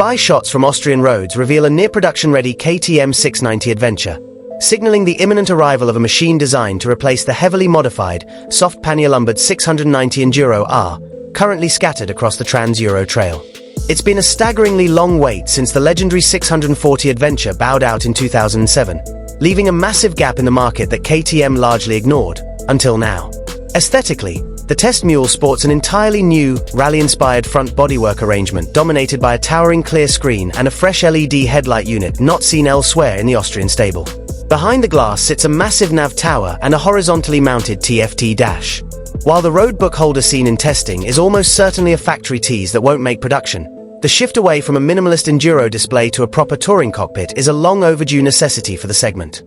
Spy shots from Austrian roads reveal a near-production-ready KTM 690 Adventure, signaling the imminent arrival of a machine designed to replace the heavily modified, soft pannier-lumbered 690 Enduro R, currently scattered across the Trans-Euro Trail. It's been a staggeringly long wait since the legendary 640 Adventure bowed out in 2007, leaving a massive gap in the market that KTM largely ignored, until now. Aesthetically, the test mule sports an entirely new, rally-inspired front bodywork arrangement dominated by a towering clear screen and a fresh LED headlight unit not seen elsewhere in the Austrian stable. Behind the glass sits a massive nav tower and a horizontally mounted TFT dash. While the roadbook holder seen in testing is almost certainly a factory tease that won't make production, the shift away from a minimalist enduro display to a proper touring cockpit is a long overdue necessity for the segment.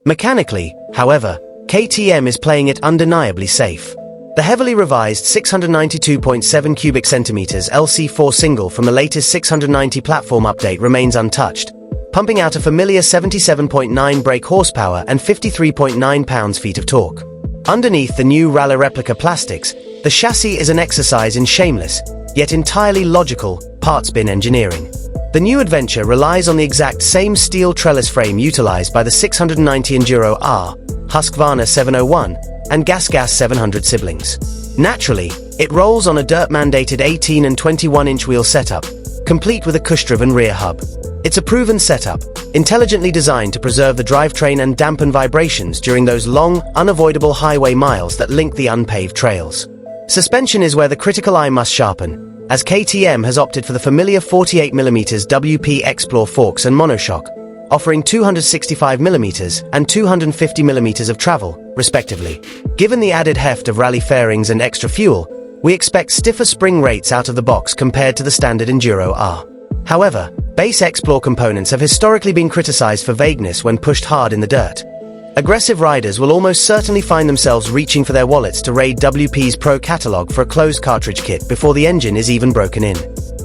Mechanically, however, KTM is playing it undeniably safe. The heavily revised 692.7 cubic centimeters LC4 single from the latest 690 platform update remains untouched, pumping out a familiar 77.9 brake horsepower and 53.9 pounds-feet of torque. Underneath the new Rally replica plastics, the chassis is an exercise in shameless, yet entirely logical, parts bin engineering. The new Adventure relies on the exact same steel trellis frame utilized by the 690 Enduro R, Husqvarna 701, and GasGas 700 siblings. Naturally, it rolls on a dirt-mandated 18 and 21-inch wheel setup, complete with a cush-driven rear hub. It's a proven setup, intelligently designed to preserve the drivetrain and dampen vibrations during those long, unavoidable highway miles that link the unpaved trails. Suspension is where the critical eye must sharpen, as KTM has opted for the familiar 48mm WP Explore forks and monoshock, offering 265mm and 250mm of travel, respectively. Given the added heft of rally fairings and extra fuel, we expect stiffer spring rates out of the box compared to the standard Enduro R. However, base Explore components have historically been criticized for vagueness when pushed hard in the dirt. Aggressive riders will almost certainly find themselves reaching for their wallets to raid WP's Pro catalog for a closed cartridge kit before the engine is even broken in.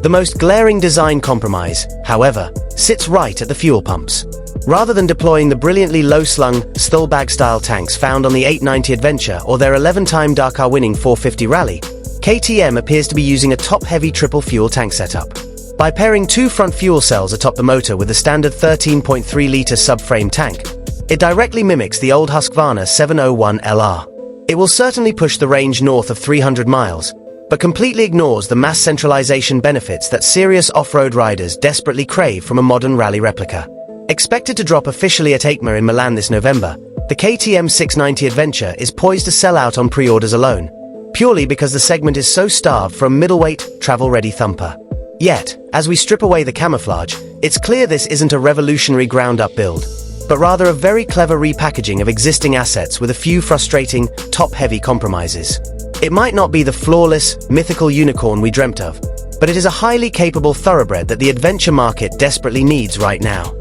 The most glaring design compromise, however, sits right at the fuel pumps. Rather than deploying the brilliantly low-slung, Stolbag-style tanks found on the 890 Adventure or their 11-time Dakar-winning 450 Rally, KTM appears to be using a top-heavy triple-fuel tank setup. By pairing two front fuel cells atop the motor with the standard 13.3-litre subframe tank, it directly mimics the old Husqvarna 701 LR. It will certainly push the range north of 300 miles, but completely ignores the mass centralization benefits that serious off-road riders desperately crave from a modern rally replica. Expected to drop officially at EICMA in Milan this November, the KTM 690 Adventure is poised to sell out on pre-orders alone, purely because the segment is so starved for a middleweight, travel-ready thumper. Yet, as we strip away the camouflage, it's clear this isn't a revolutionary ground-up build, but rather a very clever repackaging of existing assets with a few frustrating, top-heavy compromises. It might not be the flawless, mythical unicorn we dreamt of, but it is a highly capable thoroughbred that the adventure market desperately needs right now.